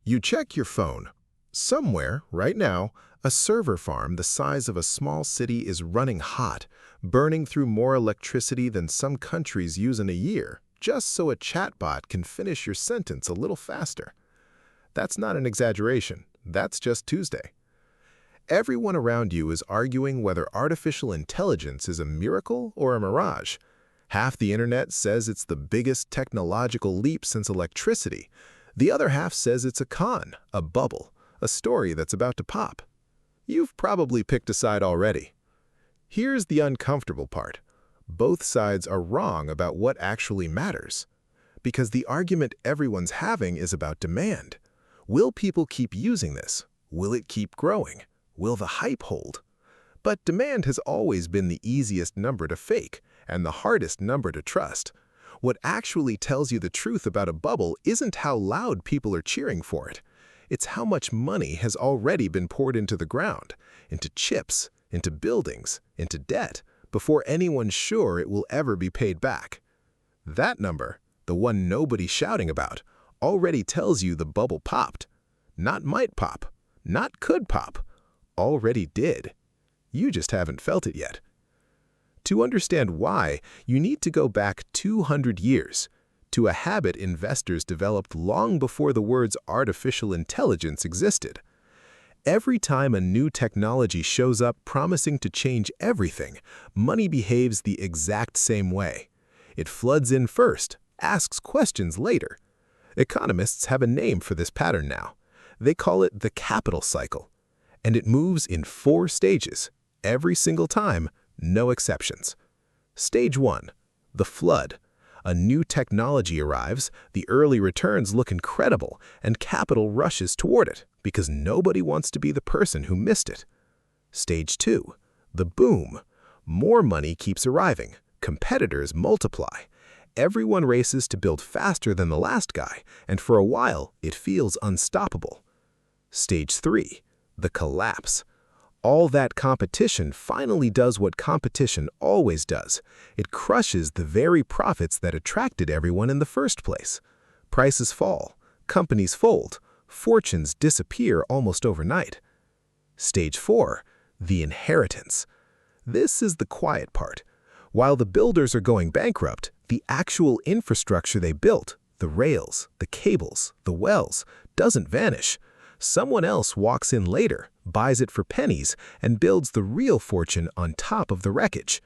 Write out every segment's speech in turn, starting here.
You check your phone. Somewhere, right now, a server farm the size of a small city is running hot, burning through more electricity than some countries use in a year, just so a chatbot can finish your sentence a little faster. That's not an exaggeration. That's just Tuesday. Everyone around you is arguing whether artificial intelligence is a miracle or a mirage. Half the internet says it's the biggest technological leap since electricity. The other half says it's a con, a bubble, a story that's about to pop. You've probably picked a side already. Here's the uncomfortable part. Both sides are wrong about what actually matters. Because the argument everyone's having is about demand. Will people keep using this? Will it keep growing? Will the hype hold? But demand has always been the easiest number to fake and the hardest number to trust. What actually tells you the truth about a bubble isn't how loud people are cheering for it. It's how much money has already been poured into the ground, into chips, into buildings, into debt, before anyone's sure it will ever be paid back. That number, the one nobody's shouting about, already tells you the bubble popped. Not might pop, not could pop, already did. You just haven't felt it yet. To understand why, you need to go back 200 years, to a habit investors developed long before the words artificial intelligence existed. Every time a new technology shows up promising to change everything, money behaves the exact same way. It floods in first, asks questions later. Economists have a name for this pattern now. They call it the capital cycle. And it moves in 4 stages, every single time, no exceptions. Stage 1, the flood. A new technology arrives, the early returns look incredible, and capital rushes toward it because nobody wants to be the person who missed it. Stage 2, the boom. More money keeps arriving, competitors multiply. Everyone races to build faster than the last guy, and for a while, it feels unstoppable. Stage 3, the collapse. All that competition finally does what competition always does. It crushes the very profits that attracted everyone in the first place. Prices fall, companies fold, fortunes disappear almost overnight. Stage 4, the inheritance. This is the quiet part. While the builders are going bankrupt, the actual infrastructure they built, the rails, the cables, the wells, doesn't vanish. Someone else walks in later, buys it for pennies, and builds the real fortune on top of the wreckage.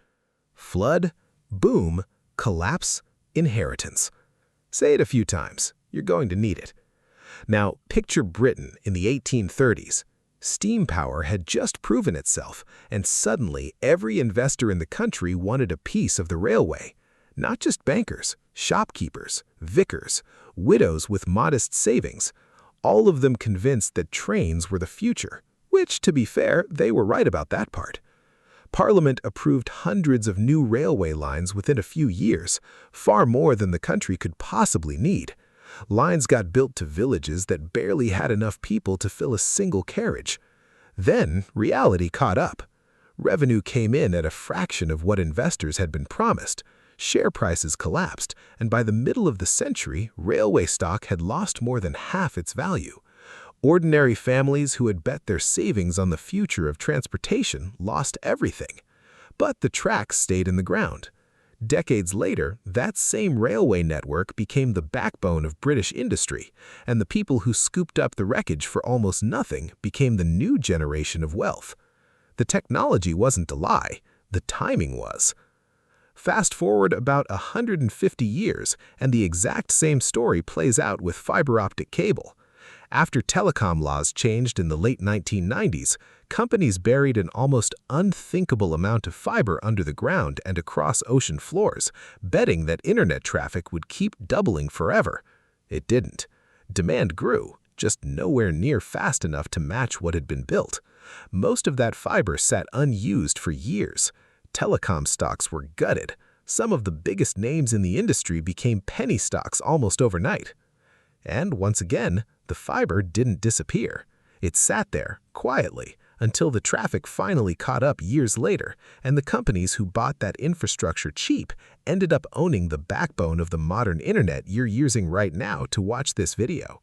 Flood, boom, collapse, inheritance. Say it a few times. You're going to need it. Now, picture Britain in the 1830s. Steam power had just proven itself, and suddenly every investor in the country wanted a piece of the railway. Not just bankers, shopkeepers, vicars, widows with modest savings. All of them convinced that trains were the future, which, to be fair, they were right about that part. Parliament approved hundreds of new railway lines within a few years, far more than the country could possibly need. Lines got built to villages that barely had enough people to fill a single carriage. Then, reality caught up. Revenue came in at a fraction of what investors had been promised. Share prices collapsed, and by the middle of the century, railway stock had lost more than half its value. Ordinary families who had bet their savings on the future of transportation lost everything. But the tracks stayed in the ground. Decades later, that same railway network became the backbone of British industry, and the people who scooped up the wreckage for almost nothing became the new generation of wealth. The technology wasn't a lie, the timing was. Fast forward about 150 years, and the exact same story plays out with fiber optic cable. After telecom laws changed in the late 1990s, companies buried an almost unthinkable amount of fiber under the ground and across ocean floors, betting that internet traffic would keep doubling forever. It didn't. Demand grew, just nowhere near fast enough to match what had been built. Most of that fiber sat unused for years. Telecom stocks were gutted. Some of the biggest names in the industry became penny stocks almost overnight. And once again, the fiber didn't disappear. It sat there, quietly, until the traffic finally caught up years later, and the companies who bought that infrastructure cheap ended up owning the backbone of the modern internet you're using right now to watch this video.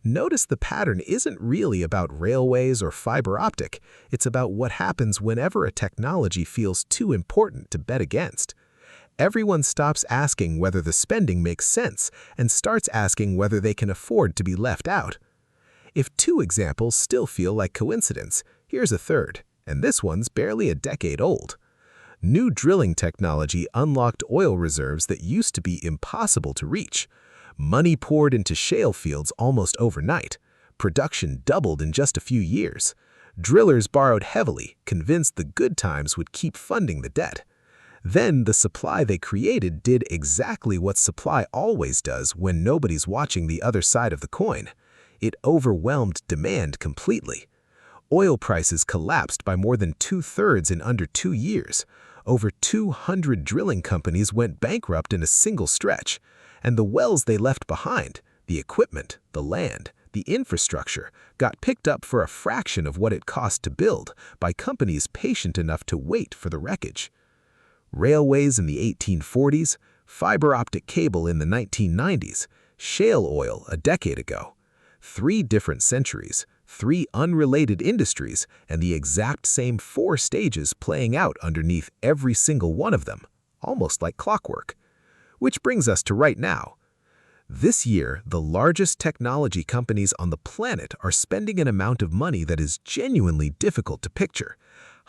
Notice the pattern isn't really about railways or fiber optic. It's about what happens whenever a technology feels too important to bet against. Everyone stops asking whether the spending makes sense and starts asking whether they can afford to be left out. If two examples still feel like coincidence, here's a third, and this one's barely a decade old. New drilling technology unlocked oil reserves that used to be impossible to reach. Money poured into shale fields almost overnight. Production doubled in just a few years. Drillers borrowed heavily, convinced the good times would keep funding the debt. Then the supply they created did exactly what supply always does when nobody's watching the other side of the coin. It overwhelmed demand completely. Oil prices collapsed by more than 2/3 in under 2 years. Over 200 drilling companies went bankrupt in a single stretch. And the wells they left behind, the equipment, the land, the infrastructure, got picked up for a fraction of what it cost to build by companies patient enough to wait for the wreckage. Railways in the 1840s, fiber optic cable in the 1990s, shale oil a decade ago. 3 different centuries, 3 unrelated industries, and the exact same 4 stages playing out underneath every single one of them, almost like clockwork. Which brings us to right now. This year, the largest technology companies on the planet are spending an amount of money that is genuinely difficult to picture.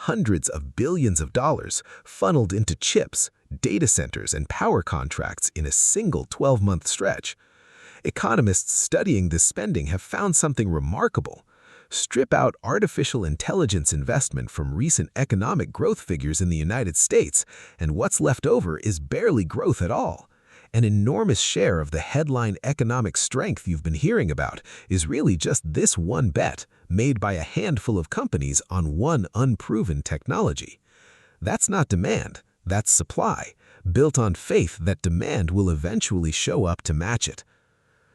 Hundreds of billions of dollars funneled into chips, data centers, and power contracts in a single 12-month stretch. Economists studying this spending have found something remarkable. Strip out artificial intelligence investment from recent economic growth figures in the United States, and what's left over is barely growth at all. An enormous share of the headline economic strength you've been hearing about is really just this one bet made by a handful of companies on one unproven technology. That's not demand, that's supply, built on faith that demand will eventually show up to match it.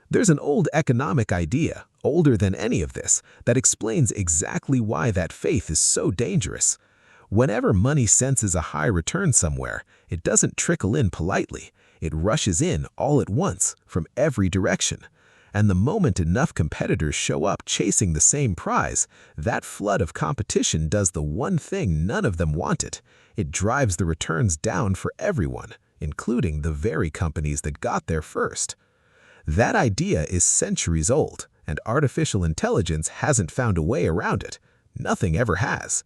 There's an old economic idea, older than any of this, that explains exactly why that faith is so dangerous. Whenever money senses a high return somewhere, it doesn't trickle in politely. It rushes in all at once, from every direction. And the moment enough competitors show up chasing the same prize, that flood of competition does the one thing none of them wanted. It drives the returns down for everyone, including the very companies that got there first. That idea is centuries old, and artificial intelligence hasn't found a way around it. Nothing ever has.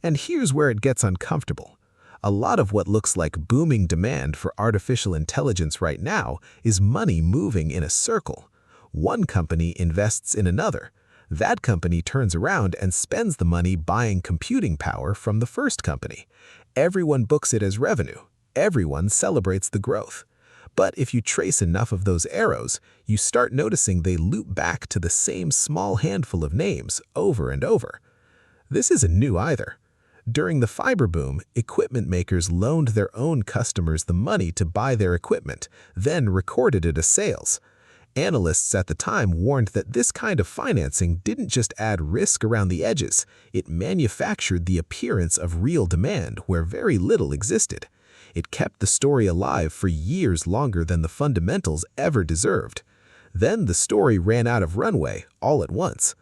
And here's where it gets uncomfortable. A lot of what looks like booming demand for artificial intelligence right now is money moving in a circle. One company invests in another. That company turns around and spends the money buying computing power from the first company. Everyone books it as revenue. Everyone celebrates the growth. But if you trace enough of those arrows, you start noticing they loop back to the same small handful of names over and over. This isn't new either. During the fiber boom, equipment makers loaned their own customers the money to buy their equipment, then recorded it as sales. Analysts at the time warned that this kind of financing didn't just add risk around the edges, it manufactured the appearance of real demand where very little existed. It kept the story alive for years longer than the fundamentals ever deserved. Then the story ran out of runway all at once.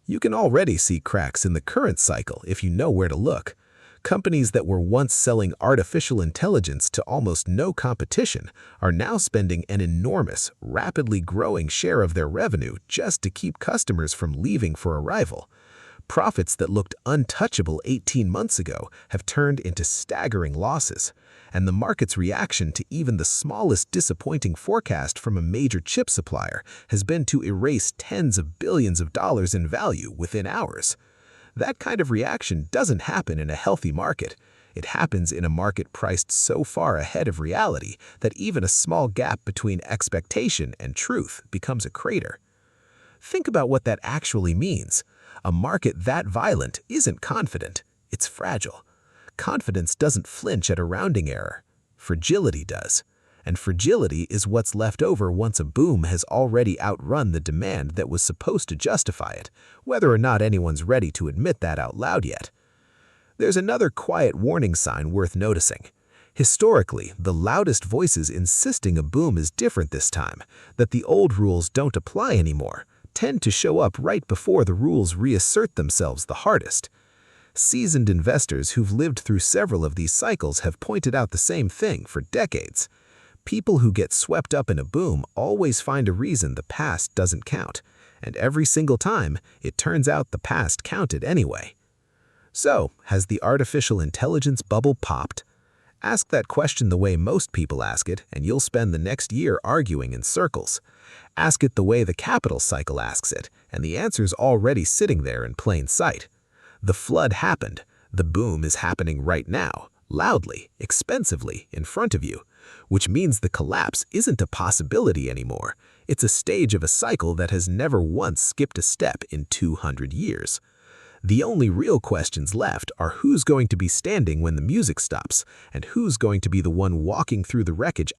You can already see cracks in the current cycle if you know where to look. Companies that were once selling artificial intelligence to almost no competition are now spending an enormous, rapidly growing share of their revenue just to keep customers from leaving for a rival. Profits that looked untouchable 18 months ago have turned into staggering losses, and the market's reaction to even the smallest disappointing forecast from a major chip supplier has been to erase tens of billions of dollars in value within hours. That kind of reaction doesn't happen in a healthy market. It happens in a market priced so far ahead of reality that even a small gap between expectation and truth becomes a crater. Think about what that actually means. A market that violent isn't confident, it's fragile. Confidence doesn't flinch at a rounding error. Fragility does. And fragility is what's left over once a boom has already outrun the demand that was supposed to justify it, whether or not anyone's ready to admit that out loud yet. There's another quiet warning sign worth noticing. Historically, the loudest voices insisting a boom is different this time, that the old rules don't apply anymore, tend to show up right before the rules reassert themselves the hardest. Seasoned investors who've lived through several of these cycles have pointed out the same thing for decades. People who get swept up in a boom always find a reason the past doesn't count, and every single time, it turns out the past counted anyway. So, has the artificial intelligence bubble popped? Ask that question the way most people ask it, and you'll spend the next year arguing in circles. Ask it the way the capital cycle asks it, and the answer's already sitting there in plain sight. The flood happened. The boom is happening right now, loudly, expensively, in front of you, which means the collapse isn't a possibility anymore. It's a stage of a cycle that has never once skipped a step in 200 years. The only real questions left are who's going to be standing when the music stops, and who's going to be the one walking through the wreckage